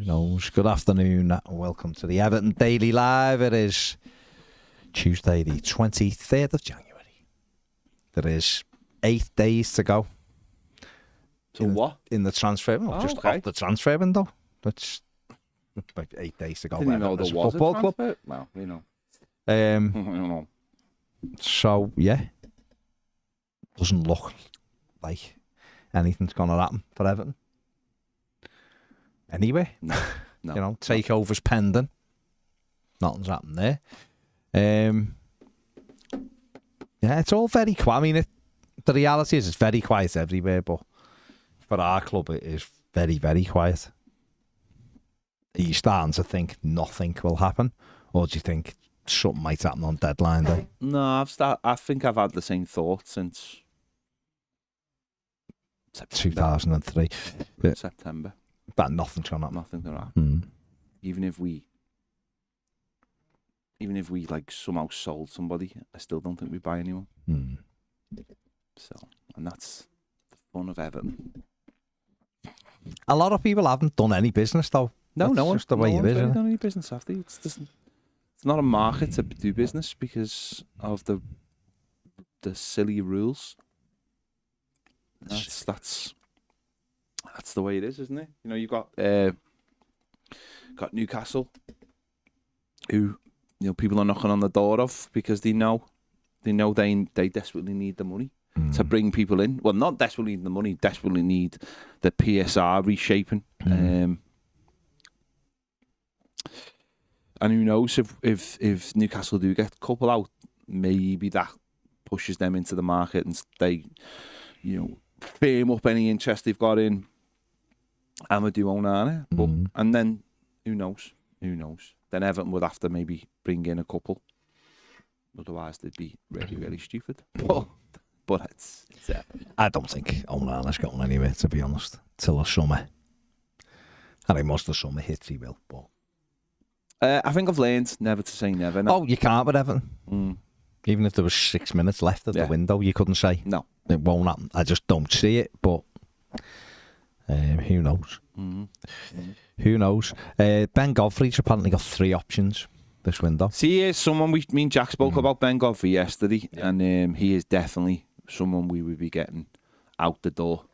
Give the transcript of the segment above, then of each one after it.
knows? Good afternoon and welcome to the Everton Daily Live. It is Tuesday the 23rd of January. There is 8 days to go. In the transfer, just off the transfer window. That's about 8 days to go. Didn't know there was a transfer club. Well, you know. I don't know. So yeah, doesn't look like anything's going to happen for Everton. Anyway, no. You know, takeovers pending. Nothing's happened there. Yeah, it's all very quiet. I mean, the reality is it's very quiet everywhere, but for our club, it is very, very quiet. Are you starting to think nothing will happen, or do you think something might happen on deadline day? No, I think I've had the same thought since September. 2003. September. But nothing's going to happen. Nothing's going to happen. Mm. Even if we like somehow sold somebody, I still don't think we buy anyone. Mm. So, and that's the fun of Everton. A lot of people haven't done any business though. No, that's no one. Just the way no it one's is. really Isn't done any business after. It's not a market to do business because of the silly rules. That's the way it is, isn't it? You know, you've got Newcastle, who people are knocking on the door of because they know they desperately need the money to bring people in. Well, not desperately need the money, desperately need the PSR reshaping. And who knows if Newcastle do get a couple out, maybe that pushes them into the market and they, firm up any interest they've got in Amadou Onana. But and then who knows? Then Everton would have to maybe bring in a couple. Otherwise, they'd be really, really stupid. But it's I don't think Onana's going anywhere, to be honest, till the summer. I think most of the summer hits he will, but I think I've learned never to say never. No. Oh, you can't with Everton. Even if there was 6 minutes left of the window, you couldn't say. No. It won't happen. I just don't see it, but who knows? Who knows? Ben Godfrey's apparently got 3 options this window. See, he is someone me and Jack spoke about Ben Godfrey yesterday, and he is definitely someone we would be getting out the door,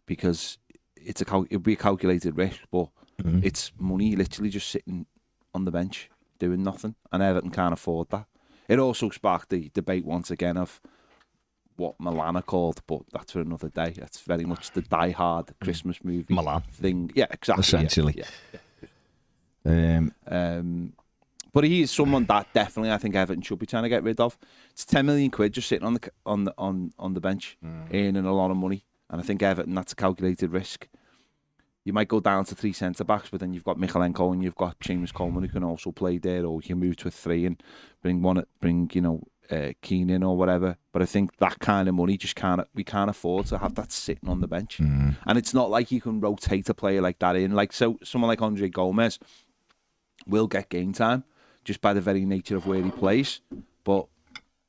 because it'd be a calculated risk, but it's money literally just sitting on the bench doing nothing, and Everton can't afford that. It also sparked the debate once again of what Milan are called, but that's for another day. That's very much the die-hard Christmas movie Milan thing. Yeah, exactly. Essentially. Yeah. But he is someone that definitely I think Everton should be trying to get rid of. It's 10 million quid just sitting on the bench, earning a lot of money, and I think Everton, that's a calculated risk. You might go down to 3 centre backs, but then you've got Michalenko and you've got Seamus Coleman who can also play there, or you can move to a 3 and bring Keane in or whatever. But I think that kind of money we can't afford to have that sitting on the bench. And it's not like you can rotate a player like that in. Like someone like Andre Gomez will get game time just by the very nature of where he plays, but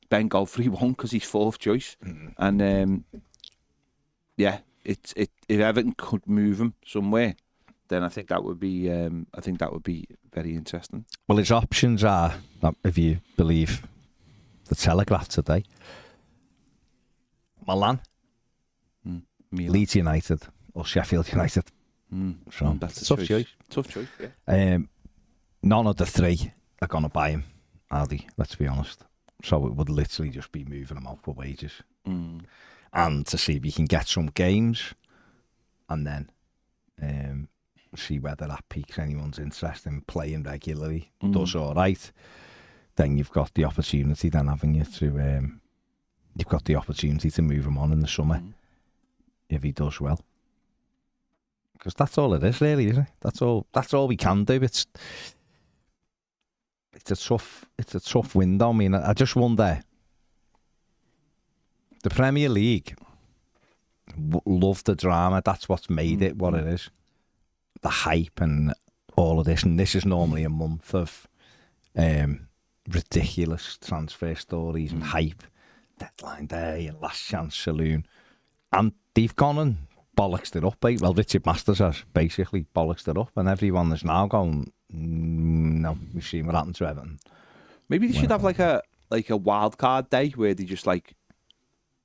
Ben Godfrey won't because he's 4th choice. And if Everton could move him somewhere, then I think that would be very interesting. Well, his options are, if you believe the Telegraph today, Milan, Leeds United, or Sheffield United. So that's a tough choice. Tough choice. Yeah. None of the 3 are going to buy him, are they? Let's be honest. So it would literally just be moving him out for wages. And to see if you can get some games, and then see whether that piques anyone's interest in playing regularly. Does all right, then you've got the opportunity, then haven't you, to you've got the opportunity to move him on in the summer if he does well. Because that's all it is, really, isn't it? That's all we can do. It's a tough window. I mean, I just wonder. The Premier League love the drama. That's what's made it what it is. The hype and all of this. And this is normally a month of ridiculous transfer stories and hype. Deadline day and last chance saloon. And they've gone and bollocksed it up. Well, Richard Masters has basically bollocksed it up, and everyone is now going, no, we've seen what happened to Everton. Maybe they should have like a wild card day where they just like,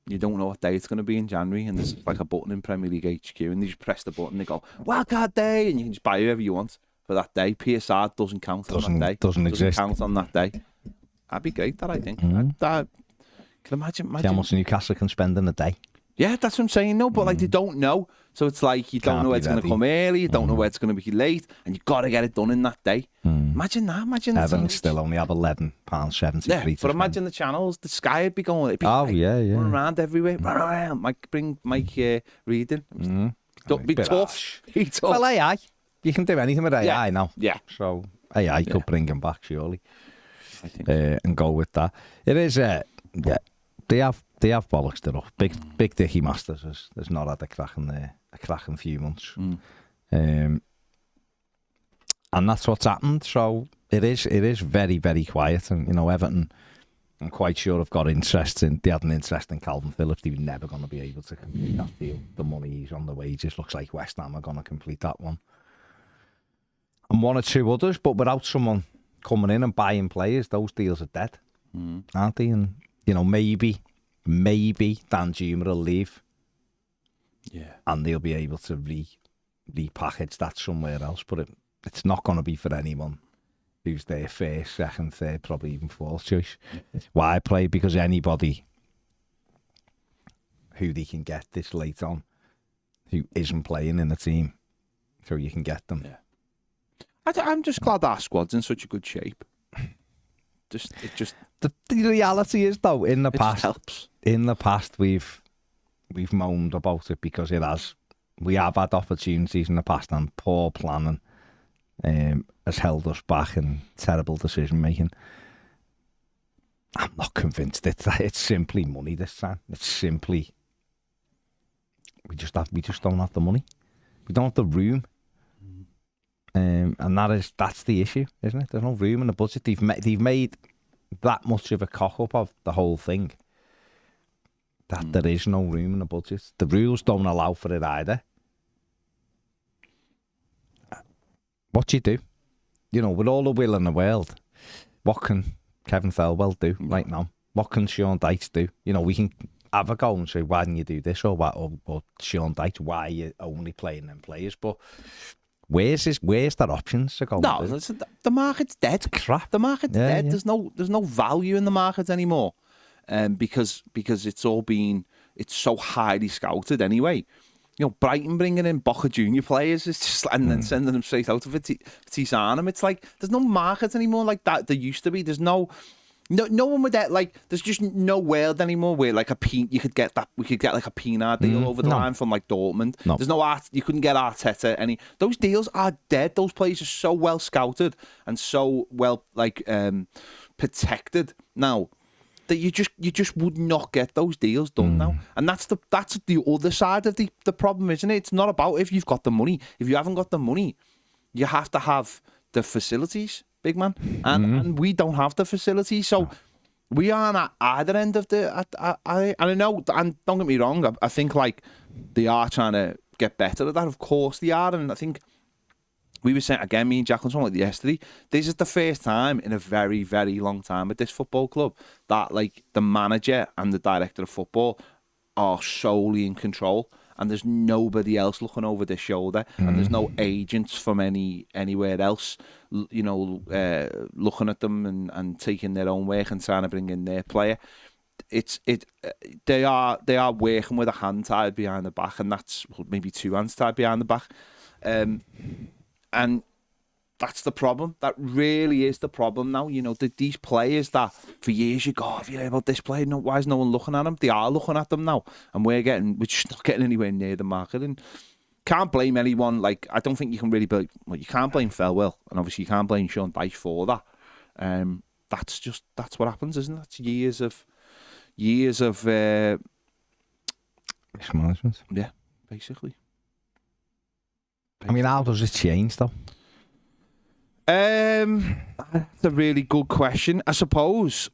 you don't know what day it's going to be in January, and there's like a button in Premier League HQ, and they just press the button, they go, wild card day, and you can just buy whoever you want for that day. PSR doesn't count on that day. Doesn't exist. Count on that day. That'd be great, that I think. I can imagine. See how much Newcastle can spend in a day. Yeah, that's what I'm saying. No, but like they don't know. So it's like you don't know where it's going to come early, you don't know where it's going to be late, and you've got to get it done in that day. Imagine that. Imagine Everton still only have £11.73. Yeah, but imagine the channels. The Sky would be going. It'd be run around everywhere. Run around. Mike reading. Be tough. Well, AI. You can do anything with AI now. Yeah. So AI could bring him back, surely. I think so. And go with that. It is. They have bollocksed it up. Big Dickie Masters has not had a cracking few months. And that's what's happened. So it is very, very quiet. And, you know, Everton, I'm quite sure have got interest in. They had an interest in Calvin Phillips. He was never going to be able to complete that deal. The money he's on, the wages. Looks like West Ham are going to complete that one. And one or two others, but without someone coming in and buying players, those deals are dead, aren't they? And, you know, maybe Dan Juma will leave. Yeah. And they'll be able to repackage that somewhere else. But it's not going to be for anyone who's their first, second, third, probably even fourth choice. Why play? Because anybody who they can get this late on who isn't playing in the team, so you can get them. Yeah. I'm just glad our squad's in such a good shape. The reality is, though, in the past, helps. In the past, we've moaned about it because we have had opportunities in the past, and poor planning has held us back, and terrible decision making. I'm not convinced it's simply money this time. It's simply we just don't have the money. We don't have the room. And that's the issue, isn't it? There's no room in the budget. They've made that much of a cock-up of the whole thing that there is no room in the budget. The rules don't allow for it either. What do you do? You know, with all the will in the world, what can Kevin Thelwell do right now? What can Sean Dyche do? You know, we can have a go and say, why didn't you do this? Or Sean Dyche, why are you only playing them players? But where's that options to go? No, the market's dead. Crap. The market's dead. Yeah. There's no value in the market anymore, because it's so highly scouted anyway. You know, Brighton bringing in Boca Junior players is just and then sending them straight out of Tisanum. It's like there's no market anymore like that. There used to be. There's no one with that. Like, there's just no world anymore where like we could get like a Pienaar deal over the line from like Dortmund. No. There's no you couldn't get Arteta those deals are dead. Those players are so well scouted and so well protected now that you just would not get those deals done now. And that's the other side of the problem, isn't it? It's not about if you've got the money. If you haven't got the money, you have to have the facilities, big man, and we don't have the facilities, so we aren't at either end of the. I know, and don't get me wrong, I think like they are trying to get better at that. Of course they are, and I think we were saying again, me and Jacqueline talking about yesterday. This is the first time in a very, very long time at this football club that like the manager and the director of football are solely in control. And there's nobody else looking over their shoulder, and there's no agents from anywhere else, you know, looking at them and taking their own work and trying to bring in their player. They are working with a hand tied behind the back, and that's maybe two hands tied behind the back, and that's the problem. That really is the problem now. You know, these players that for years you go, have you heard about this player? No, why is no one looking at them? They are looking at them now, and we're just not getting anywhere near the market. And can't blame anyone. Like, I don't think you can really blame. Well, you can't blame Thelwell, and obviously you can't blame Sean Dyche for that. That's what happens, isn't it? That's years of mismanagement. Yeah, basically. I mean, how does it change though? That's a really good question. I suppose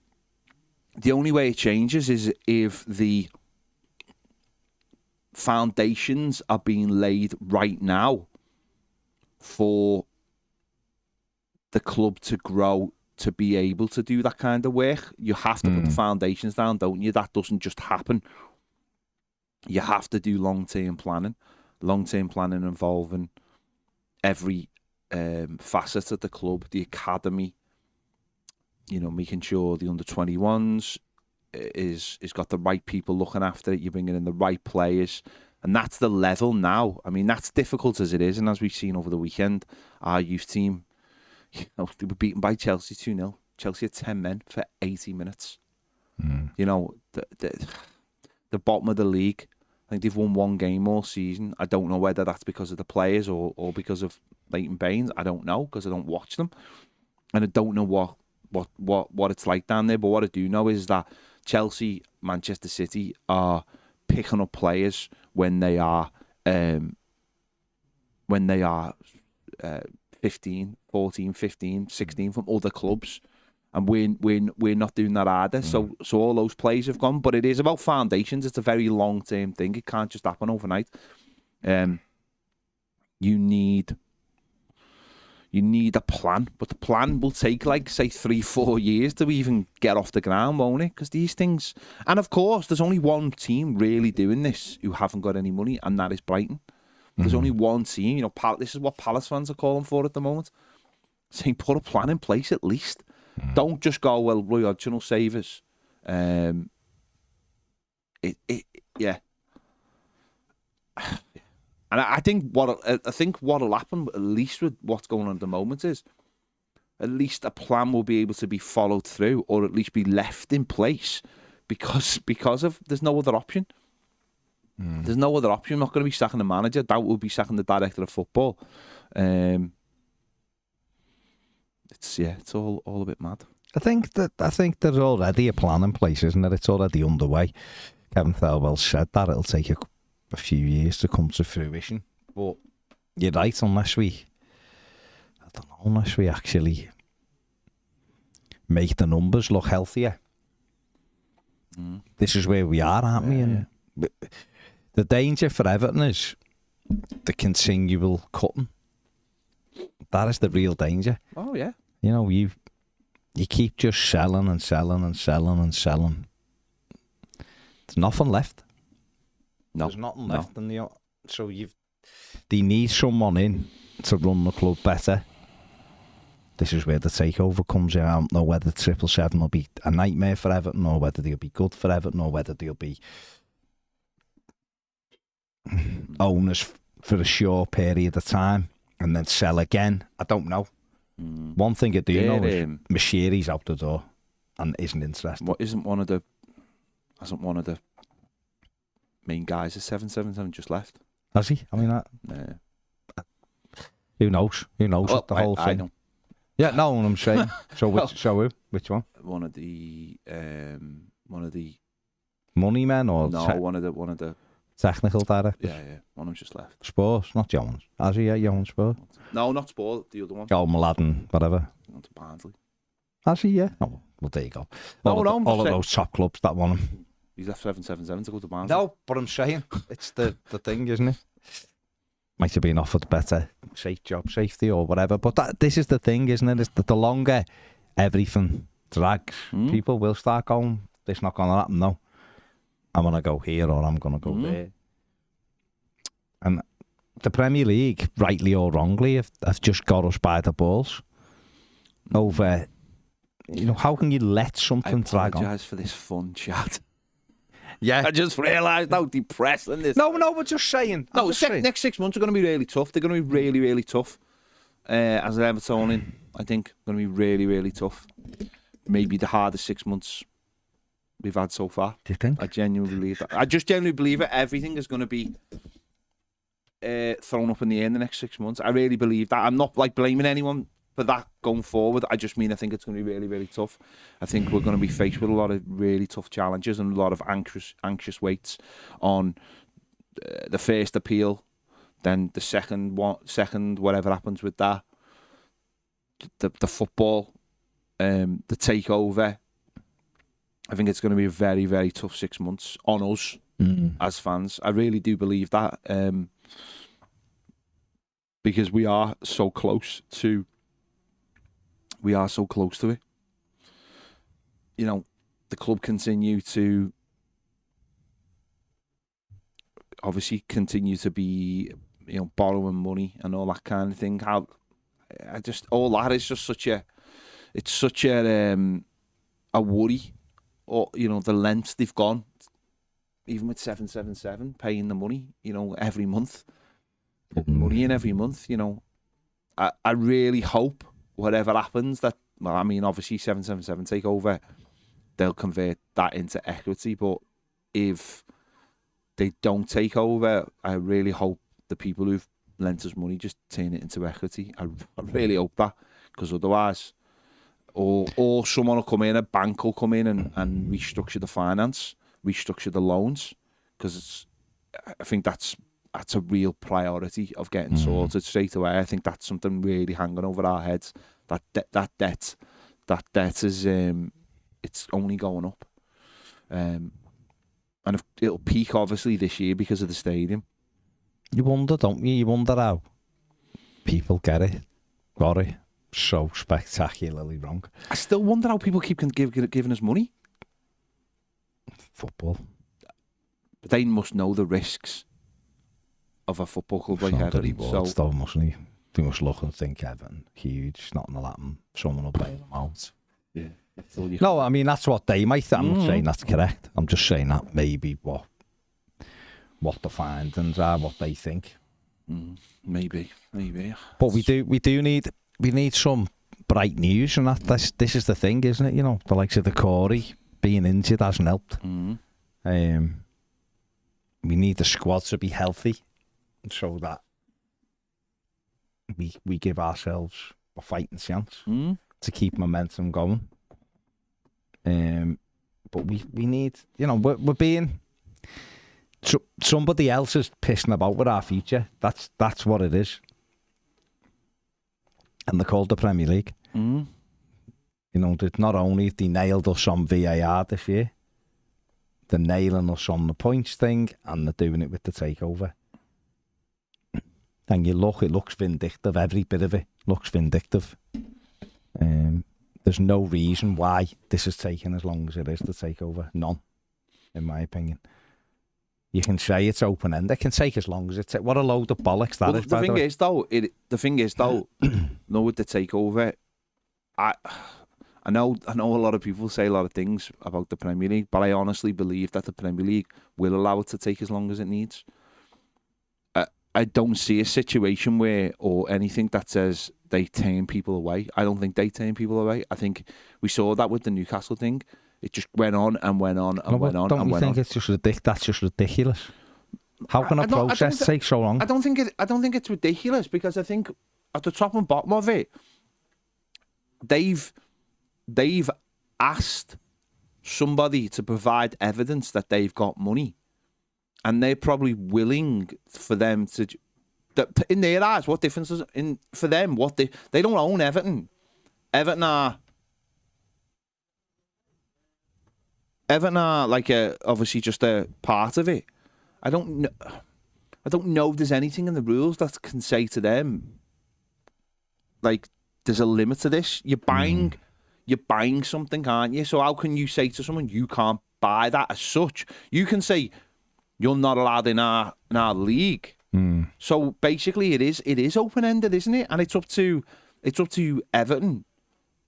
the only way it changes is if the foundations are being laid right now for the club to grow, to be able to do that kind of work. You have to put the foundations down, don't you? That doesn't just happen. You have to do long-term planning involving every facet of the club, the academy, making sure the under-21s is got the right people looking after it. You're bringing in the right players. And that's the level now. I mean, that's difficult as it is. And as we've seen over the weekend, our youth team, they were beaten by Chelsea 2-0. Chelsea had 10 men for 80 minutes. The bottom of the league, I think they've won one game all season. I don't know whether that's because of the players or because of Leighton Baines. I don't know, because I don't watch them. And I don't know what it's like down there. But what I do know is that Chelsea, Manchester City are picking up players when they are 15, 14, 15, 16 from other clubs. And we're not doing that either. So all those players have gone. But it is about foundations. It's a very long-term thing. It can't just happen overnight. You need a plan. But the plan will take, say, 3-4 years to even get off the ground, won't it? Because these things... And, of course, there's only one team really doing this who haven't got any money, and that is Brighton. There's only one team. This is what Palace fans are calling for at the moment. Saying, put a plan in place at least. Don't just go, well, Roy Hodgson will save us. Yeah. And I think what'll happen, at least with what's going on at the moment, is at least a plan will be able to be followed through, or at least be left in place, because of there's no other option. There's no other option. I'm not going to be sacking the manager. That will be sacking the director of football. It's all a bit mad. I think there's already a plan in place, isn't there? It's already underway. Kevin Thelwell said that it'll take a few years to come to fruition. But you're right, unless we actually make the numbers look healthier. This is where we are, aren't we? And the danger for Everton is the continual cutting. That is the real danger. Oh, yeah. You keep just selling and selling and selling and selling. There's nothing left. No. There's nothing left. So they need someone in to run the club better. This is where the takeover comes in. I don't know whether 777 will be a nightmare for Everton, or whether they'll be good for Everton, or whether they'll be owners for a short period of time and then sell again. I don't know. One thing I do know is Mashiri's out the door and isn't interested. What hasn't one of the main guys at 777 just left? Has he? I mean, who knows? Who knows what the whole thing? I don't. Yeah, no, what I'm saying. So which one? One of the money men, or one of the technical directors. Yeah. One of them's just left. Spurs, not Jones. Has he? Jones Spurs. No, not Spurs. The other one. Oh, Mladen, whatever. He went to Barnsley. Has he? Yeah. Oh, well, there you go. All of those top clubs that won him. He's left 777 to go to Barnsley. No, but I'm saying it's the thing, isn't it? Might have been offered better job safety or whatever, but this is the thing, isn't it? Is that the longer everything drags, people will start going, this not going to happen, no. I'm going to go here, or I'm going to go there. And the Premier League, rightly or wrongly, have just got us by the balls over, how can you let something drag on? I apologise for this fun chat. Yeah, I just realised how depressing this. No, we're just saying. Next 6 months are going to be really tough. They're going to be really, really tough. As an Evertonian, I think going to be really, really tough. Maybe the hardest 6 months we've had so far. Do you think? I genuinely believe that. I just genuinely believe it. Everything is going to be thrown up in the air in the next 6 months. I really believe that. I'm not blaming anyone for that going forward. I just mean I think it's going to be really, really tough. I think we're going to be faced with a lot of really tough challenges and a lot of anxious weights on the first appeal, then the second whatever happens with that, the football, the takeover. I think it's going to be a very, very tough 6 months on us as fans. I really do believe that, because we are so close to it. You know, the club continue to obviously continue to be, you know, borrowing money and all that kind of thing. All that is just such a worry. Or, you know, the lengths they've gone, even with 777, paying the money, you know, every month, putting money in every month, you know. I really hope whatever happens that, well, I mean, obviously 777 Takeover, they'll convert that into equity, but if they don't take over, I really hope the people who've lent us money just turn it into equity. I really hope that, because otherwise... Or someone will come in, a bank will come in and restructure the finance, restructure the loans, because I think that's a real priority of getting sorted straight away. I think that's something really hanging over our heads. That debt is it's only going up, and it'll peak obviously this year because of the stadium. You wonder, don't you? You wonder how people got it. So spectacularly wrong. I still wonder how people keep giving us money. Football. But they must know the risks of a football club like Everton. So mustn't he? They must look and think Everton, huge, nothing will happen. Someone will bail them out. Yeah. No, I mean, that's what they might think. I'm not saying that's correct. I'm just saying that maybe what the findings are, what they think. Maybe. But we need some bright news, and this is the thing, isn't it? You know, the likes of Doucoure being injured hasn't helped. We need the squad to be healthy, so that we give ourselves a fighting chance to keep momentum going. But we need, you know, we're being... somebody else is pissing about with our future. That's what it is. And they're called the Premier League. You know, not only have they nailed us on VAR this year, they're nailing us on the points thing, and they're doing it with the takeover. And it looks vindictive. Every bit of it looks vindictive. There's no reason why this is taking as long as it is to take over. None, in my opinion. You can say it's open-ended. It can take as long as it takes. What a load of bollocks that is, the thing is, though, no, with the takeover, I know a lot of people say a lot of things about the Premier League, but I honestly believe that the Premier League will allow it to take as long as it needs. I don't see a situation or anything that says they turn people away. I don't think they turn people away. I think we saw that with the Newcastle thing. It just went on and went on and went on. Don't you think it's just that's just ridiculous? How can a process take so long? I don't think it's ridiculous, because I think at the top and bottom of it, they've asked somebody to provide evidence that they've got money, and they're probably willing for them to. In their eyes, what difference is for them? What they don't own Everton. Everton are like obviously just a part of it. I don't know if there's anything in the rules that can say to them, like, there's a limit to this. You're buying something, aren't you? So how can you say to someone you can't buy that as such? You can say you're not allowed in our league. So basically, it is open ended, isn't it? And it's up to Everton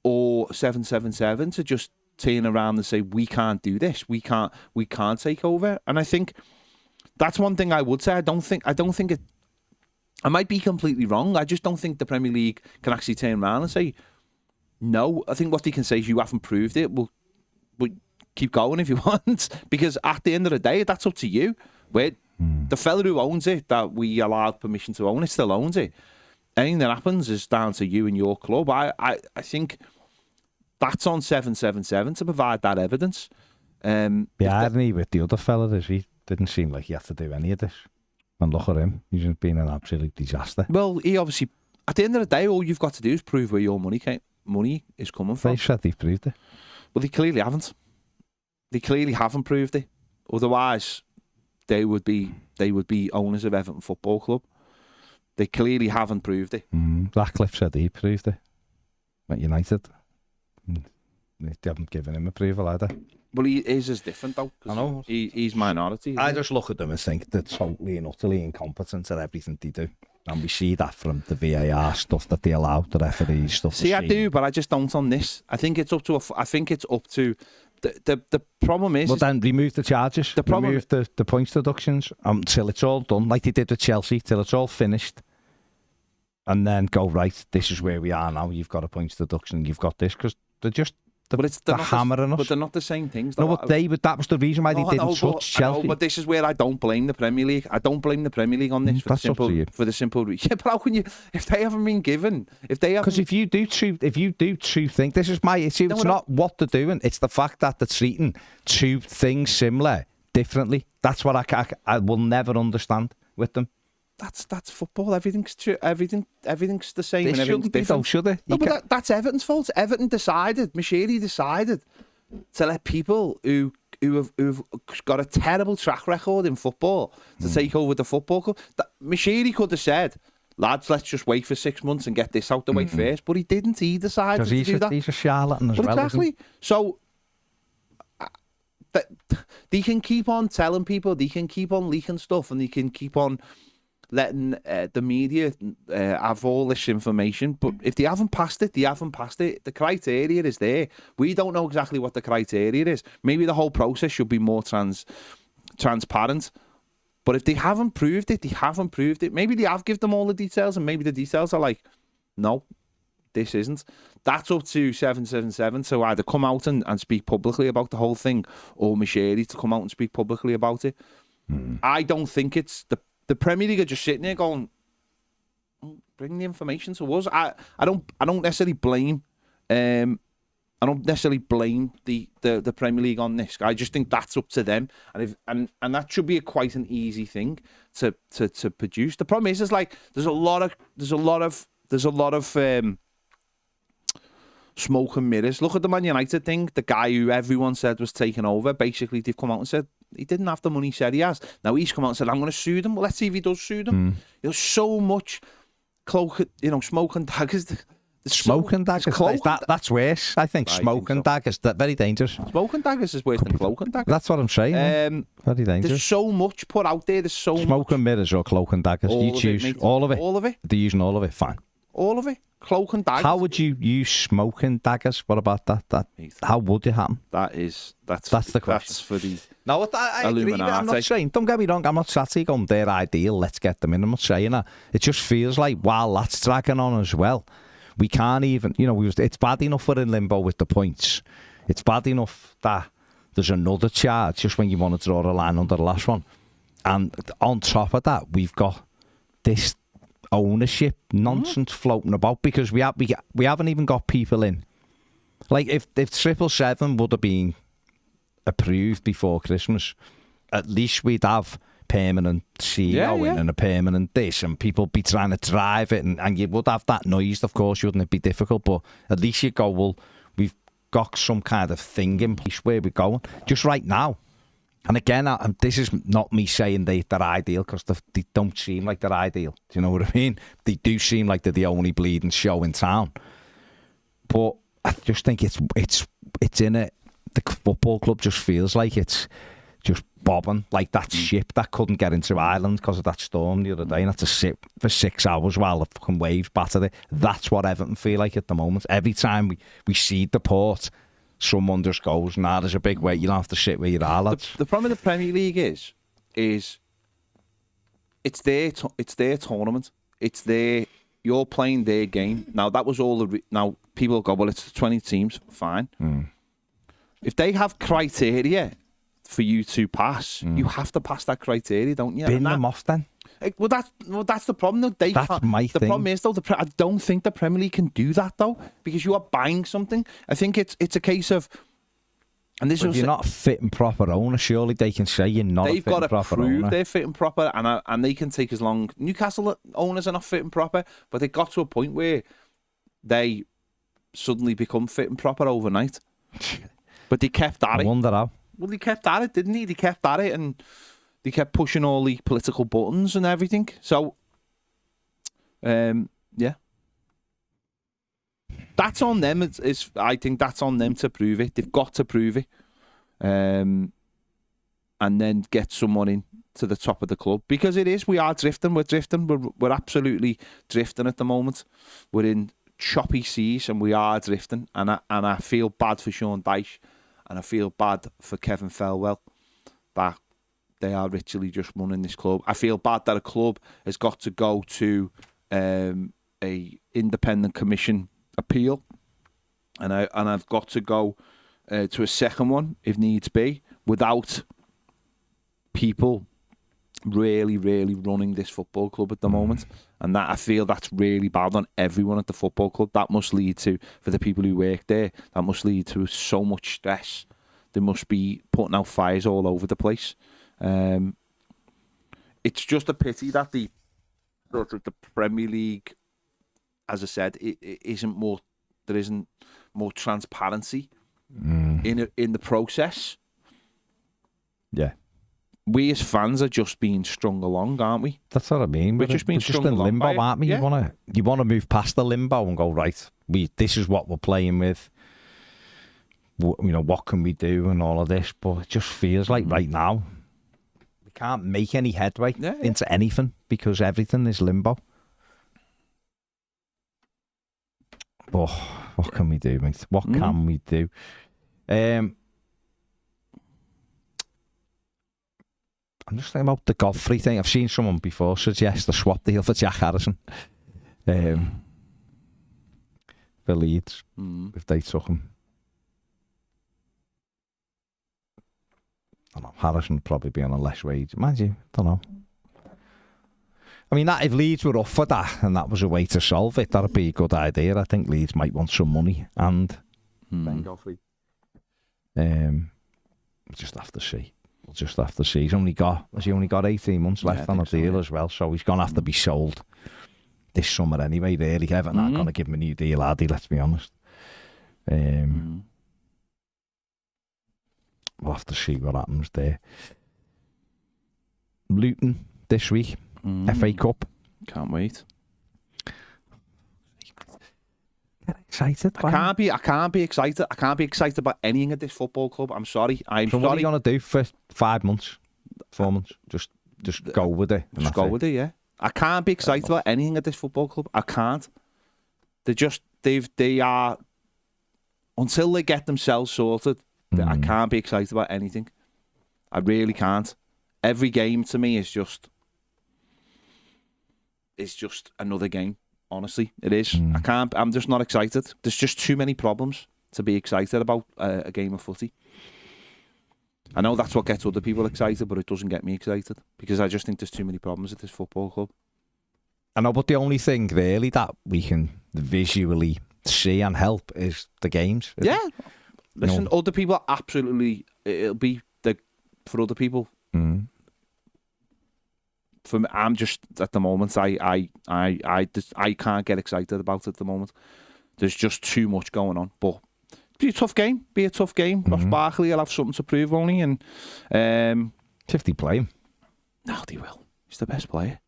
or 777 to just turn around and say, we can't do this. We can't take over. And I think that's one thing I would say. I don't think it. I might be completely wrong. I just don't think the Premier League can actually turn around and say no. I think what they can say is, you haven't proved it. We'll keep going if you want, because at the end of the day, that's up to you. The fella who owns it, that we allowed permission to own it, still owns it. Anything that happens is down to you and your club. I think that's on 777 to provide that evidence. The irony with the other fella is he didn't seem like he had to do any of this. And look at him. He's been an absolute disaster. Well, he obviously, at the end of the day, all you've got to do is prove where your money is coming from. They said they've proved it. Well, they clearly haven't. They clearly haven't proved it. Otherwise, they would be owners of Everton Football Club. They clearly haven't proved it. Ratcliffe said he proved it at United. They haven't given him approval either. Well, his is different though. I know. He's minority. I just look at them and think they're totally and utterly incompetent at everything they do. And we see that from the VAR stuff that they allow, the referees stuff. See, I do, but I just don't on this. I think it's up to the problem is. Well, then remove the charges. Remove the points deductions until it's all done, like they did with Chelsea, till it's all finished. And then go, right, this is where we are now. You've got a points deduction. You've got this, because they're just they're hammering us. But they're not the same things. No, but that was the reason why they didn't touch Chelsea. But this is where I don't blame the Premier League. I don't blame the Premier League on this for the simple reason. Yeah, but how can you, if they haven't been given, because if you do two things, this is my issue. It's not what they're doing. It's the fact that they're treating two things similar differently. That's what I will never understand with them. That's football. Everything's true. Everything's the same. They shouldn't be, though, should they? No, but that's Everton's fault. Everton decided. Machiri decided to let people who've got a terrible track record in football to take over the football club. Machiri could have said, "Lads, let's just wait for 6 months and get this out the way first." But he didn't. He decided to do that. He's a charlatan as well. Exactly. So they can keep on telling people. They can keep on leaking stuff, and they can keep on letting the media have all this information, but if they haven't passed it, they haven't passed it. The criteria is there. We don't know exactly what the criteria is. Maybe the whole process should be more transparent. But if they haven't proved it, they haven't proved it. Maybe they have given them all the details, and maybe the details are like, no, this isn't. That's up to 777 to either come out and speak publicly about the whole thing, or Machiri to come out and speak publicly about it. I don't think it's the Premier League are just sitting there going, bring the information to us. I don't necessarily blame the Premier League on this. I just think that's up to them, and that should be quite an easy thing to produce. The problem is like there's a lot of smoke and mirrors. Look at the Man United thing. The guy who everyone said was taking over, basically they've come out and said he didn't have the money he said he has. Now he's come out and said, I'm going to sue them. Well, let's see if he does sue them. There's so much smoke and daggers. Smoke and daggers? That's worse, I think. Smoke and daggers, that's very dangerous. Smoke and daggers is worse than cloak and daggers. That's what I'm saying. Very dangerous. There's so much put out there. There's so smoke and mirrors or cloak and daggers. Do you choose all of it? All of it. They're using all of it. Fine. All of it. Cloak and daggers. How would you use smoke and daggers? What about that? How would it happen? That's the question. That's for the No, I agree. I'm not saying. Don't get me wrong. I'm not saying they're ideal. Let's get them in. I'm not saying that. It just feels like while that's dragging on as well, we can't even. It's bad enough we're in limbo with the points. It's bad enough that there's another charge just when you want to draw a line under the last one, and on top of that, we've got this ownership nonsense floating about because we haven't even got people in. Like if 777 would have been approved before Christmas, at least we'd have permanent CEO in and a permanent this, and people be trying to drive it, and you would have that noise. Of course, wouldn't it be difficult? But at least you go, well, we've got some kind of thing in place where we're going. Just right now. And again, this is not me saying they're ideal, because they don't seem like they're ideal. Do you know what I mean? They do seem like they're the only bleeding show in town. But I just think it's in it. The football club just feels like it's just bobbing, like that ship that couldn't get into Ireland because of that storm the other day, and had to sit for 6 hours while the fucking waves battered it. That's what Everton feel like at the moment. Every time we see the port, someone just goes, nah, there's a big wait, you'll have to sit where you are, lads. The problem with the Premier League is it's their tournament. You're playing their game. Now, that was all now people go, well, it's 20 teams, fine. If they have criteria for you to pass, you have to pass that criteria, don't you? Bin them off then. Well, that's the problem, though. That's my thing. The problem is, though, I don't think the Premier League can do that, though, because you are buying something. I think it's a case of, and this if you're not fit and proper owner, surely they can say you're not. They've got to prove they're fit and proper, and they can take as long. Newcastle owners are not fit and proper, but they got to a point where they suddenly become fit and proper overnight. But they kept at it. I wonder how. Well, they kept at it, didn't he? They kept at it, and They kept pushing all the political buttons and everything. So, yeah. That's on them. I think that's on them to prove it. They've got to prove it. And then get someone in to the top of the club. Because we are drifting. We're drifting. We're absolutely drifting at the moment. We're in choppy seas and we are drifting. And I feel bad for Sean Dyche. And I feel bad for Kevin Felwell that they are literally just running this club. I feel bad that a club has got to go to a independent commission appeal, and I've got to go to a second one if needs be, without people really, really running this football club at the moment. And that I feel that's really bad on everyone at the football club. That must lead to, for the people who work there, that must lead to so much stress. They must be putting out fires all over the place. It's just a pity that the Premier League, as I said, it isn't more. There isn't more transparency in the process. Yeah, we as fans are just being strung along, aren't we? That's what I mean. We're just being strung in limbo, along, aren't we? yeah. You wanna move past the limbo and go, right, this is what we're playing with. What can we do and all of this? But it just feels like right now we can't make any headway into anything because everything is limbo. But what can we do, mate? What can we do? I'm just thinking about the Godfrey thing. I've seen someone before suggest a swap deal for Jack Harrison for Leeds if they took him. I don't know. Harrison would probably be on a less wage. Mind you, don't know. I mean, if Leeds were up for that and that was a way to solve it, that'd be a good idea. I think Leeds might want some money and Ben Godfrey. We'll just have to see. He's only got 18 months left on the deal as well, so he's going to have to be sold this summer anyway, really. Everton aren't going to give him a new deal, are they? Let's be honest. We'll have to see what happens there. Luton this week, FA Cup. Can't wait. Get excited. I can't be excited. I can't be excited about anything at this football club. I'm sorry. So what are you going to do for 5 months, 4 months? Just go with it. Just go with it, yeah. I can't be excited about anything at this football club. I can't. They are, until they get themselves sorted, I can't be excited about anything. I really can't. Every game to me is just another game. Honestly, it is. I'm just not excited. There's just too many problems to be excited about a game of footy. I know that's what gets other people excited, but it doesn't get me excited because I just think there's too many problems at this football club. I know, but the only thing really that we can visually see and help is the games. Yeah. Listen, other people absolutely. It'll be for other people. For me, I'm just at the moment. I can't get excited about it at the moment. There's just too much going on. But be a tough game. Ross Barkley will have something to prove only, and if they play him, no, they will. He's the best player.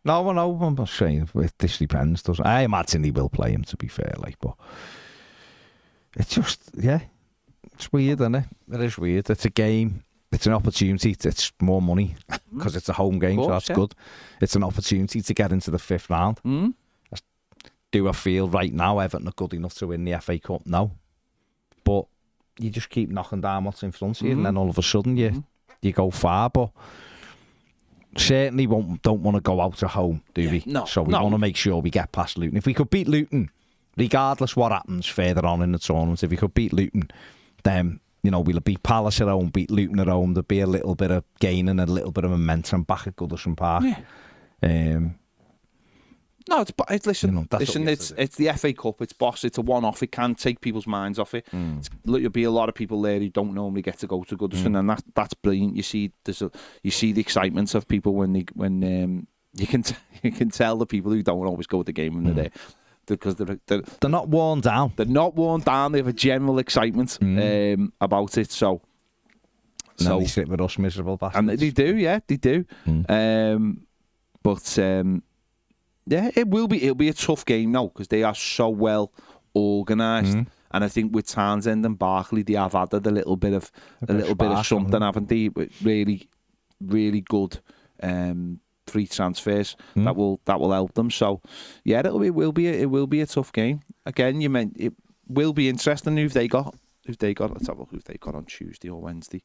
No, I'm not saying this depends. Doesn't I imagine he will play him? To be fair, but it's just it's weird, isn't it? It is weird. It's a game. It's an opportunity. It's more money because it's a home game, so that's good. It's an opportunity to get into the 5th round. Do I feel right now Everton are good enough to win the FA Cup? No. But you just keep knocking down what's in front of you, and then all of a sudden you go far. But certainly don't want to go out at home, do we? No. So we want to make sure we get past Luton. If we could beat Luton, regardless what happens further on in the tournament, if we could beat Luton, then we'll beat Palace at home, beat Luton at home. There'll be a little bit of gain and a little bit of momentum back at Goodison Park. Yeah. No, listen. It's the FA Cup. It's boss. It's a one-off. It can take people's minds off it. There'll be a lot of people there who don't normally get to go to Goodison, and that's brilliant. You see, you see the excitement of people when you can tell the people who don't always go to the game when they're there. Because they're not worn down. They're not worn down. They have a general excitement about it. So And then they sit with us miserable bastards. And they do, yeah, they do. But yeah, it'll be a tough game now because they are so well organised. And I think with Townsend and Barkley, they have added a little bit of something, haven't they? Really, really good free transfers that will help them. So yeah, it will be a tough game. Again, it will be interesting who they got. Let's have a look who they got on Tuesday or Wednesday.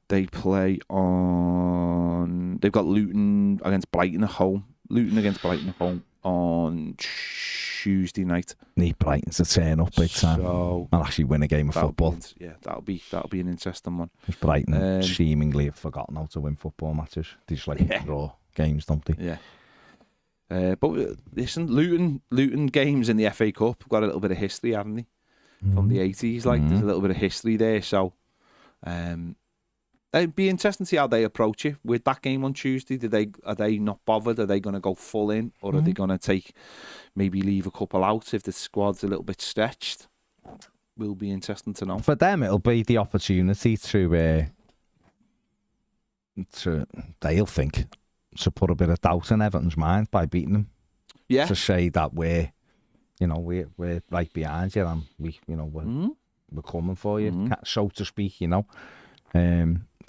They play on. They've got Luton against Brighton at home. On Tuesday night. Need Brighton to turn up big time and actually win a game of football. That'll be an interesting one. Because Brighton seemingly have forgotten how to win football matches. They just draw games, don't they? Yeah. But listen, Luton games in the FA Cup got a little bit of history, haven't they? From the 80s, there's a little bit of history there. So, it'd be interesting to see how they approach it with that game on Tuesday. Are they not bothered? Are they going to go full in, or are they going to leave a couple out if the squad's a little bit stretched? Will be interesting to know. For them, it'll be the opportunity to they'll think to put a bit of doubt in Everton's mind by beating them. Yeah. To say that we're right behind you and we're coming for you, so to speak.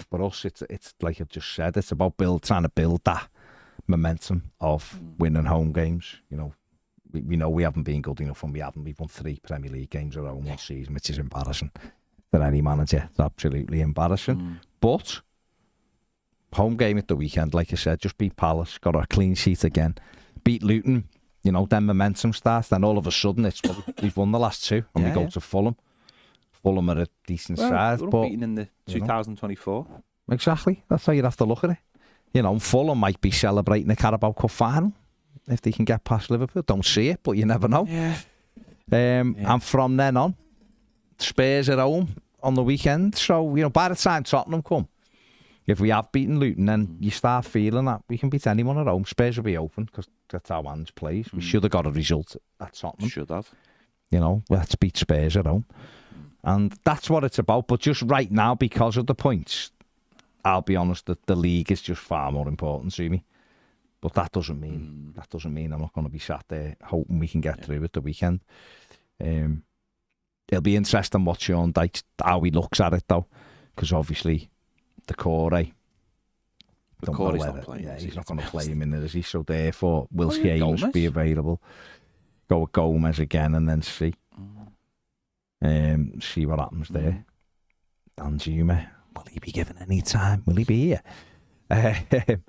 For us, it's like I just said, it's about trying to build that momentum of winning home games. We know we haven't been good enough, and we've won 3 Premier League games at home this season, which is embarrassing for any manager. It's absolutely embarrassing. But home game at the weekend, like I said, just beat Palace, got a clean sheet again, beat Luton. Then momentum starts. Then all of a sudden, we've won the last 2, and we go to Fulham. Fulham are a decent size, but beaten in the 2024. Exactly, that's how you'd have to look at it. Fulham might be celebrating the Carabao Cup final if they can get past Liverpool. Don't see it, but you never know. Yeah. And from then on, Spurs at home on the weekend. So by the time Tottenham come, if we have beaten Luton, then you start feeling that we can beat anyone at home. Spurs will be open because that's how Ange plays. We should have got a result at Tottenham. Should have. Let's beat Spurs at home. And that's what it's about. But just right now, because of the points, I'll be honest that the league is just far more important to me. But that doesn't mean I'm not going to be sat there hoping we can get through at the weekend. It'll be interesting what Sean Dyche, how he looks at it though, because obviously Doucoure. Doucoure's not playing. Yeah, he's not going to play him in it, is he? So therefore, will Seamus be available? Go with Gomez again and then see. See what happens there. Danjuma, will he be given any time? Will he be here? And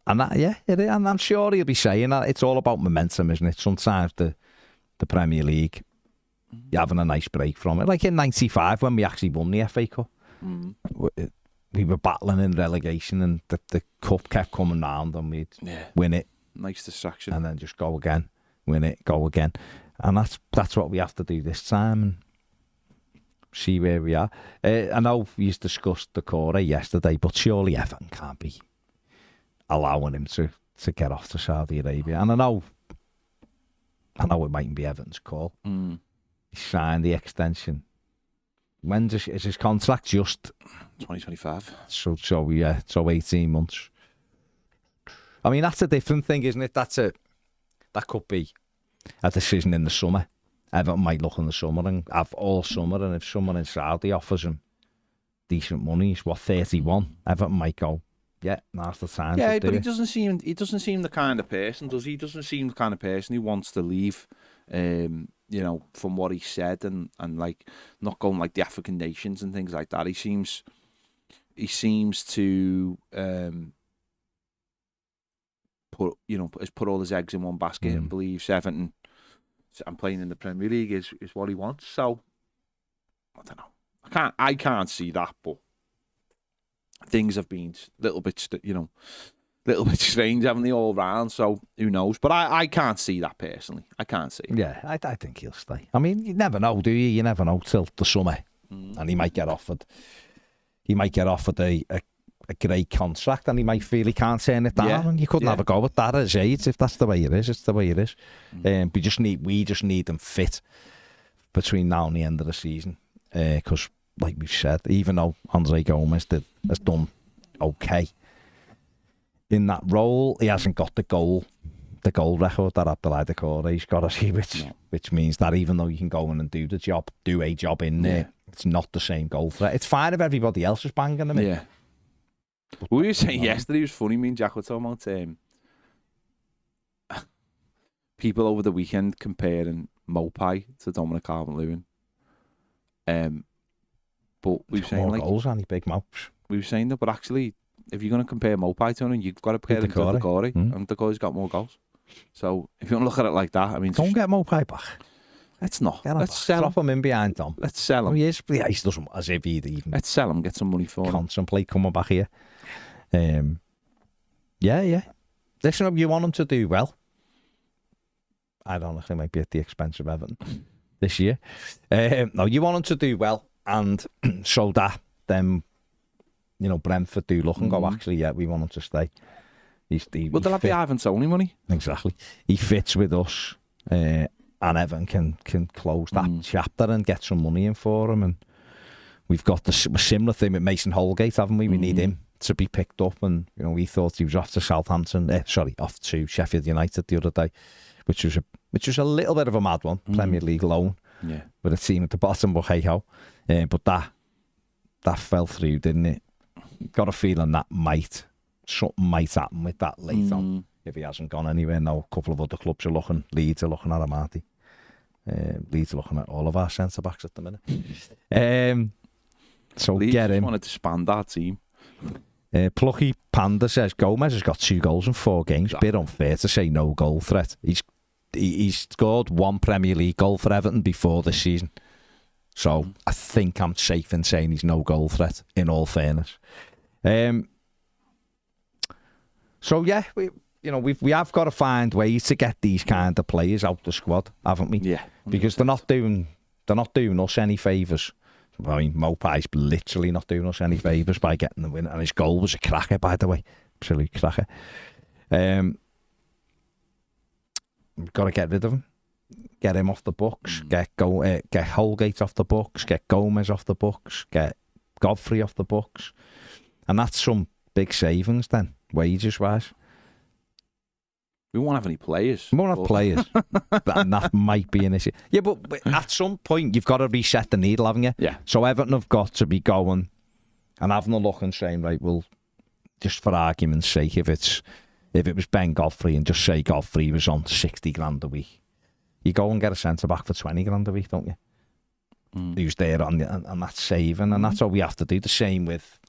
and I'm sure he'll be saying that it's all about momentum, isn't it? Sometimes the Premier League, you're having a nice break from it. Like in '95 when we actually won the FA Cup, we were battling in relegation, and the cup kept coming round, and we'd win it. Nice distraction, and then just go again, win it, go again. And that's what we have to do this time and see where we are. I know we discussed Doucoure yesterday, but surely Everton can't be allowing him to get off to Saudi Arabia. And I know it mightn't be Everton's call. He signed the extension. When is his contract? Just 2025. So 18 months. I mean, that's a different thing, isn't it? That could be a decision in the summer. Everton might look in the summer and have all summer, and if someone in Saudi offers him decent money, he's 31. Everton might go, now's the time. Yeah, but he doesn't seem the kind of person, does he? He doesn't seem the kind of person who wants to leave. From what he said, and like not going like the African nations and things like that. He seems to put all his eggs in one basket and believes Everton and playing in the Premier League is what he wants. So I don't know. I can't see that, but things have been a little bit strange, haven't they, all round? So who knows? But I can't see that personally. I can't see it. Yeah, I think he'll stay. I mean, you never know, do you? You never know till the summer, and he might get offered. He might get offered a great contract, and he might feel he can't turn it down. And you couldn't have a go at that at his age. If that's the way it is, it's the way it is. We just need him fit between now and the end of the season. Because, like we've said, even though Andre Gomez has done okay in that role, he hasn't got the goal record that Abdoulaye Doucoure he's got, which means that even though you can go in and do a job in there, it's not the same goal threat. It's fine if everybody else is banging them in. Yeah. We were saying yesterday, it was funny, me and Jack were talking about people over the weekend comparing Mopai to Dominic Calvert-Lewin. But we were saying, like, goals, any big mouths. We were saying that, but actually, if you're going to compare Mopai to him, you've got to compare him to Doucoure, and Doucoure's got more goals. So if you want to look at it like that, I mean, don't get Mopai back. Let's not. Let's sell him. Drop him in behind Dom. Let's sell him. He doesn't, as if he'd even. Let's sell him. Get some money for him. Contemplate coming back here. Yeah. Listen, you want him to do well. I don't know if they might be at the expense of Everton this year. No, you want him to do well, and so that then, Brentford do look and go, actually, yeah, we want him to stay. Well, they'll have the Ivan Toney money. Exactly. He fits with us, and Everton can close that chapter and get some money in for him. And we've got the similar thing with Mason Holgate, haven't we? We need him to be picked up, and we thought he was off to off to Sheffield United the other day, which was a little bit of a mad one, Premier League loan, with a team at the bottom, but hey ho, but that fell through, didn't it? Got a feeling that something might happen with that late on if he hasn't gone anywhere. Now a couple of other clubs are looking. Leeds are looking at Amati. Leeds are looking at all of our centre backs at the minute. So Leeds get him. Wanted to expand our team. Plucky Panda says Gomez has got 2 goals in 4 games. Bit unfair to say no goal threat. He's scored 1 Premier League goal for Everton before this season. So I think I'm safe in saying he's no goal threat, in all fairness. So yeah, we have got to find ways to get these kind of players out the squad, haven't we? Yeah. 100%. Because they're not doing us any favours. I mean, Mopai's literally not doing us any favours by getting the win, and his goal was a cracker, by the way, absolute cracker. We've got to get rid of him, get him off the books, get Holgate off the books, get Gomez off the books, get Godfrey off the books, and that's some big savings then, wages wise. We won't have any players. We won't have players. And that might be an issue. Yeah, but at some point, you've got to reset the needle, haven't you? Yeah. So Everton have got to be going and having a look and saying, right, well, just for argument's sake, if it was Ben Godfrey and just say Godfrey was on 60 grand a week, you go and get a centre-back for 20 grand a week, don't you? Who's there and that's saving, and that's what we have to do. The same with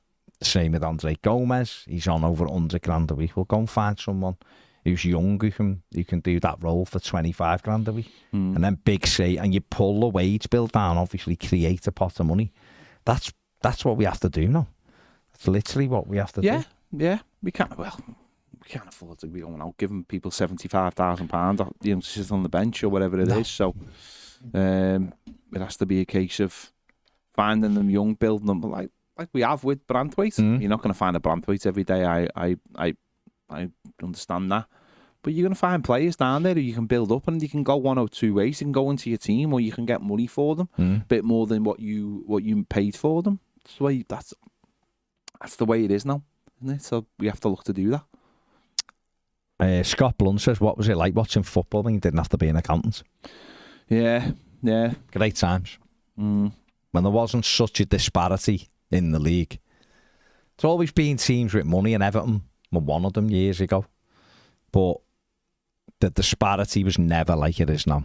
Andre Gomez. He's on over 100 grand a week. We'll go and find someone who's young who can do that role for 25 grand a week, and then big save, and you pull the wage bill down. Obviously, create a pot of money. That's what we have to do now. That's literally what we have to do. Yeah, we can't. Well, we can't afford to be going out giving people £75,000, to sit on the bench or whatever it is. So, it has to be a case of finding them young, building them like we have with Branthwaite. You're not going to find a Branthwaite every day. I understand that. But you're going to find players down there who you can build up, and you can go one or two ways. You can go into your team, or you can get money for them, a bit more than what you paid for them. That's the way it is now, isn't it? So we have to look to do that. Scott Blunt says, what was it like watching football when you didn't have to be an accountant? Yeah. Great times. When there wasn't such a disparity in the league. It's always been teams with money, and Everton were one of them years ago. But the disparity was never like it is now.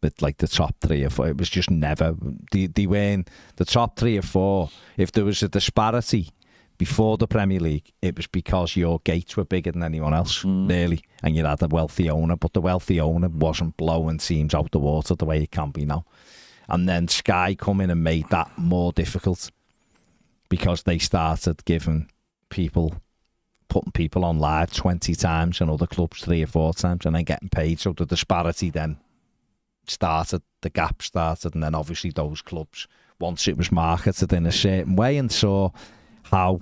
But like the top 3 or 4, it was just never. They weren't the top 3 or 4. If there was a disparity before the Premier League, it was because your gates were bigger than anyone else, really, and you had a wealthy owner. But the wealthy owner wasn't blowing teams out the water the way it can be now. And then Sky come in and made that more difficult because they started putting people on live 20 times and other clubs 3 or 4 times and then getting paid. So the disparity then started, the gap started, and then obviously those clubs, once it was marketed in a certain way and saw how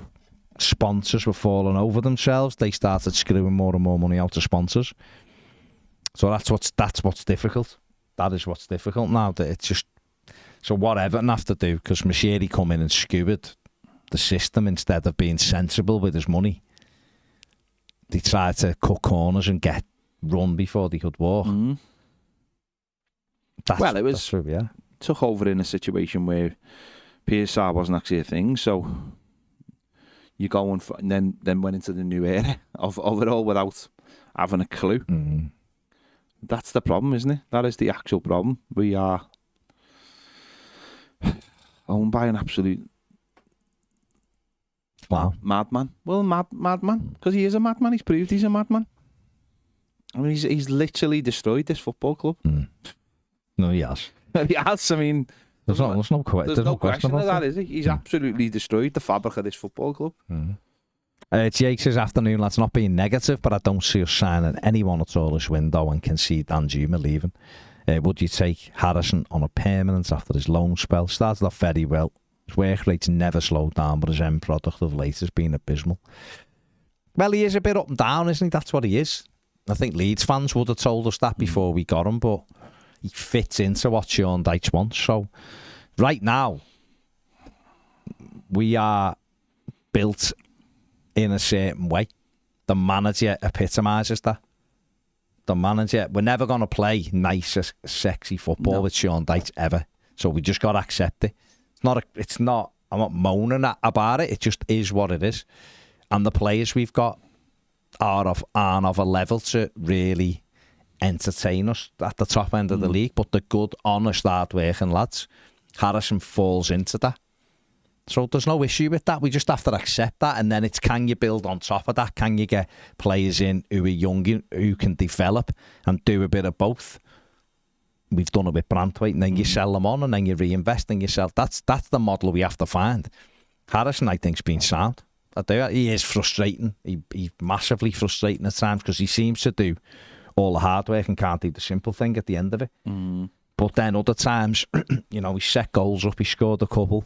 sponsors were falling over themselves, they started screwing more and more money out of sponsors. So that's what's difficult. That is what's difficult now. That it's just so what Everton have to do, because Machiri come in and skewered the system instead of being sensible with his money. They tried to cut corners and get run before they could walk. Well, it was true, yeah. Took over in a situation where PSR wasn't actually a thing, so you go and then went into the new era of it all without having a clue. That's the problem, isn't it? That is the actual problem. We are owned by an absolute madman. Well, madman, because he is a madman. He's proved he's a madman. I mean, he's literally destroyed this football club. No, he has. He has. I mean, there's no question of that, is he? He's absolutely destroyed the fabric of this football club. Jake says, afternoon, lads, not being negative, but I don't see us signing anyone at all this window and can see Danjuma leaving. Would you take Harrison on a permanent after his loan spell? Started off very well. His work rate's never slowed down, but his end product of late has been abysmal. Well, he is a bit up and down, isn't he? That's what he is. I think Leeds fans would have told us that before we got him, but he fits into what Sean Dyche wants. So, right now, we are built in a certain way. The manager epitomises that. The manager, we're never going to play nice, sexy football with Sean Dyche ever. So we just got to accept it. It's not, I'm not moaning about it. It just is what it is. And the players we've got aren't of a level to really entertain us at the top end of the league. But the good, honest, hard-working lads, Harrison falls into that. So there's no issue with that. We just have to accept that, and then it's, can you build on top of that? Can you get players in who are young, who can develop and do a bit of both? We've done it with Branthwaite, and then you sell them on, and then you reinvest in yourself. That's the model we have to find. Harrison, I think, has been sound. He is frustrating. He's massively frustrating at times because he seems to do all the hard work and can't do the simple thing at the end of it. But then other times, he set goals up, he scored a couple.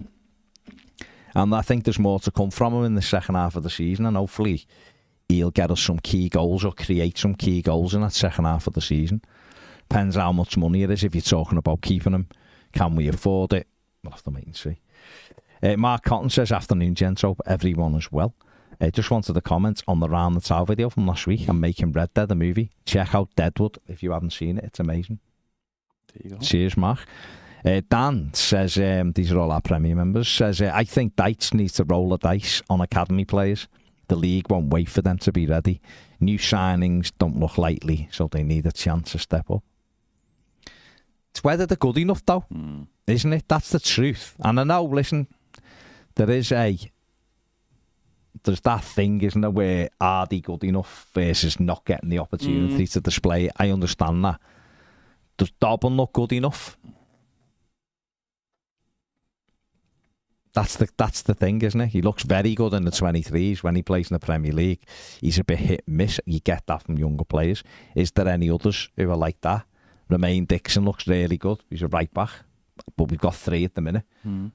And I think there's more to come from him in the second half of the season, and hopefully he'll get us some key goals or create some key goals in that second half of the season. Depends how much money it is. If you're talking about keeping him, can we afford it? We'll have to wait and see. Mark Cotton says, afternoon, gents. Hope everyone as well. Just wanted to comment on the Round the Tower video from last week and Making Red Dead, the movie. Check out Deadwood if you haven't seen it. It's amazing. There you go. Cheers, Mark. Dan says, these are all our Premier members, says, I think Dyche needs to roll the dice on academy players. The league won't wait for them to be ready. New signings don't look likely, so they need a chance to step up. It's whether they're good enough, though, isn't it? That's the truth. And I know, listen, there's that thing, isn't there, where are they good enough versus not getting the opportunity to display it. I understand that. Does Dobbin look good enough? That's the thing, isn't it? He looks very good in the 23s when he plays in the Premier League. He's a bit hit and miss. You get that from younger players. Is there any others who are like that? Romain Dixon looks really good. He's a right back, but we've got 3 at the minute,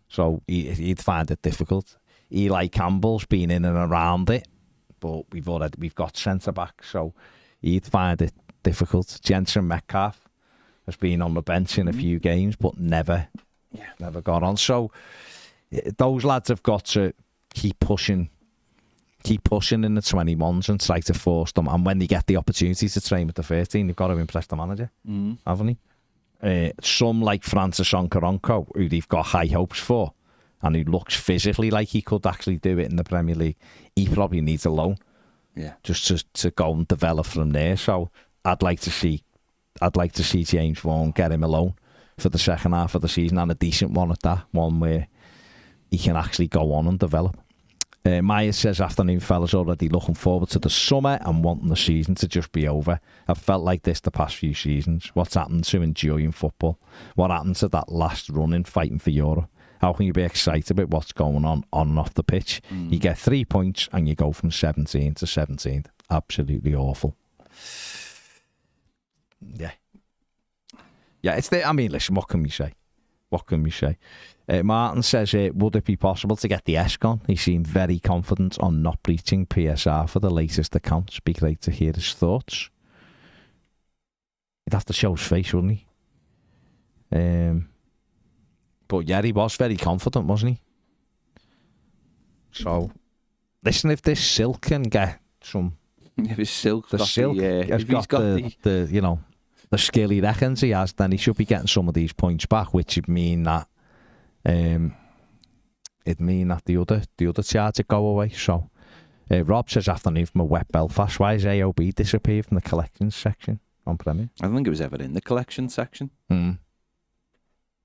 so he'd find it difficult. Eli Campbell's been in and around it, but we've got centre back, so he'd find it difficult. Jensen Metcalf has been on the bench in a few games, but never got on. So those lads have got to keep pushing in the 21s and try to force them. And when they get the opportunity to train with the 13, they've got to impress the manager, haven't they? Some like Francis Onkaronko, who they've got high hopes for, and who looks physically like he could actually do it in the Premier League, he probably needs a loan, just to go and develop from there. So I'd like to see James Vaughan get him a loan for the second half of the season, and a decent one at that, one where he can actually go on and develop. Maya says, afternoon fellas, already looking forward to the summer and wanting the season to just be over. I've felt like this the past few seasons. What's happened to enjoying football? What happened to that last run in fighting for Europe? How can you be excited about what's going on and off the pitch? You get 3 points and you go from 17 to 17th. Absolutely awful. Yeah, it's there. I mean, listen, what can we say? Martin says, would it be possible to get the Esk on? He seemed very confident on not breaching PSR for the latest accounts. Be great to hear his thoughts. He'd have to show his face, wouldn't he? But yeah, he was very confident, wasn't he? So, listen, if this Silk can get some... If his Silk The got Silk has got the, you know, the skill he reckons he has, then he should be getting some of these points back, which would mean that the other charge would go away. So, Rob says, afternoon from a wet Belfast, why has AOB disappeared from the collections section on Premier? I don't think it was ever in the collection section.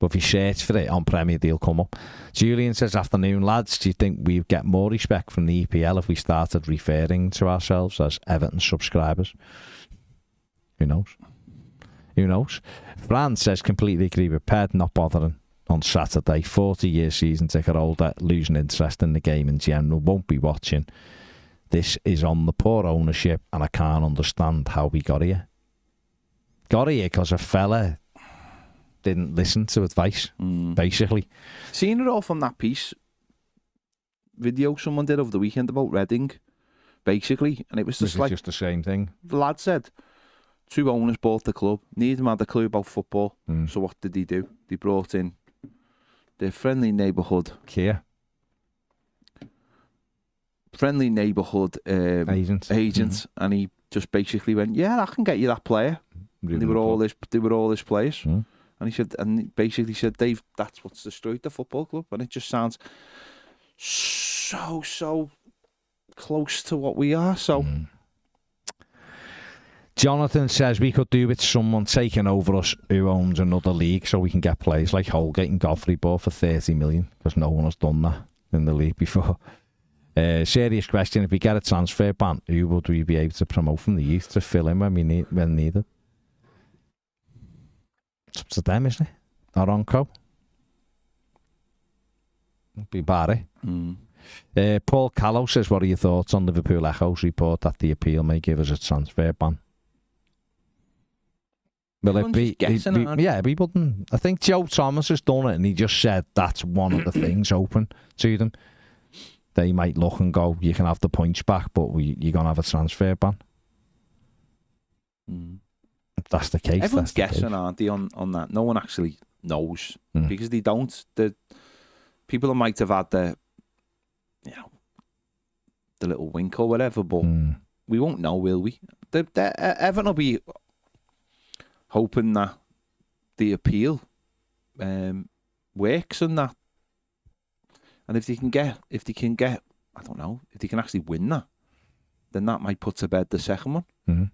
But if you search for it on Premier, they'll come up. Julian says, afternoon, lads. Do you think we'd get more respect from the EPL if we started referring to ourselves as Everton subscribers? Who knows? Who knows? Fran says, completely agree with Ped, not bothering on Saturday. 40-year season ticket holder, losing interest in the game in general, won't be watching. This is on the poor ownership, and I can't understand how we got here. Got here because a fella didn't listen to advice, basically. Seen it all from that video someone did over the weekend about Reading, basically, and it was just just the same thing. The lad said, 2 owners bought the club, neither of them had a clue about football, so what did he do? They brought in their friendly neighbourhood Kia. Friendly neighbourhood agent, and he just basically went, yeah, I can get you that player. They were all his players. And he said, and basically said, Dave, that's what's destroyed the football club. And it just sounds so close to what we are. So, Jonathan says we could do with someone taking over us who owns another league, so we can get players like Holgate and Godfrey bought for 30 million, because no one has done that in the league before. Serious question: if we get a transfer ban, who would we be able to promote from the youth to fill in when needed? It's up to them, isn't it? Aronco. It'd be Barry. Paul Callow says, what are your thoughts on Liverpool Echo's report that the appeal may give us a transfer ban? Well, we wouldn't. I think Joe Thomas has done it, and he just said that's one of the things open to them. They might look and go, you can have the points back, but you're going to have a transfer ban. If that's the case. Everyone's guessing, aren't they, on that? No one actually knows because they don't. The people that might have had the little wink or whatever, but we won't know, will we? Everton will be hoping that the appeal works and that, and if they can get, I don't know, if they can actually win that, then that might put to bed the second one.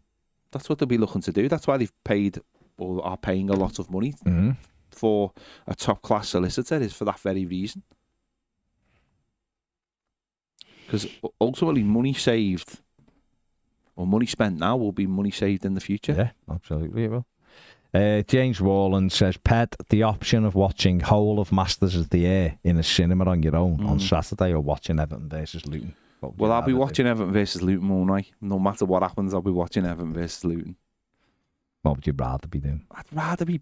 That's what they'll be looking to do. That's why they've paid or are paying a lot of money for a top-class solicitor, is for that very reason. Because ultimately, money saved or money spent now will be money saved in the future. Yeah, absolutely it will. James Warland says, Ped, the option of watching whole of Masters of the Air in a cinema on your own on Saturday, or watching Everton versus Luton. Well, I'll be watching Everton versus Luton, won't I? No matter what happens, I'll be watching Everton versus Luton. What would you rather be doing? I'd rather be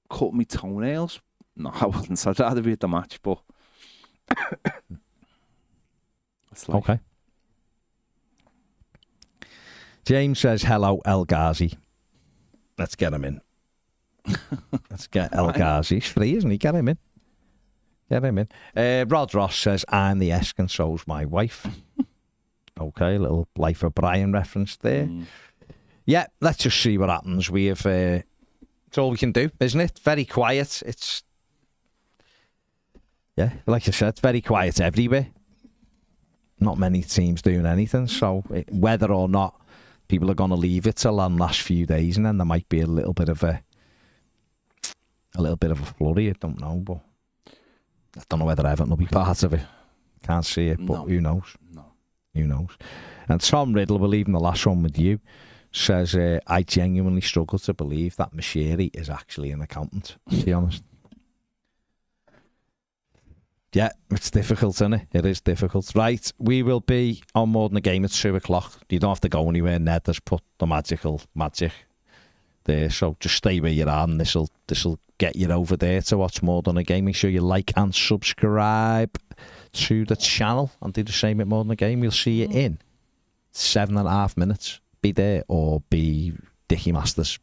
cutting my toenails. No, I wouldn't. I'd rather be at the match, but... Okay. James says, hello, El Ghazi. Let's get him in. Let's get El Ghazi. He's free, isn't he? Get him in. Get him in. Rod Ross says, I'm the Esk and so's my wife. Okay, a little Life of Brian reference there. Yeah, let's just see what happens. We have... it's all we can do, isn't it? Very quiet. It's... Yeah, like I said, it's very quiet everywhere. Not many teams doing anything, so whether or not people are going to leave it till the last few days, and then there might be a little bit of a flurry, I don't know, but I don't know whether Everton will be part of it. Can't see it, but who knows? Who knows? And Tom Riddle, we're leaving the last one with you, says, I genuinely struggle to believe that Mashiri is actually an accountant, to be honest. Yeah, it's difficult, isn't it? It is difficult. Right, we will be on More Than a Game at 2 o'clock. You don't have to go anywhere. Ned has put the magic there, so just stay where you are, and this'll get you over there to watch More Than a Game. Make sure you like and subscribe to the channel and do the same at More Than a Game. We'll see you in 7.5 minutes. Be there or be Dickie Masters.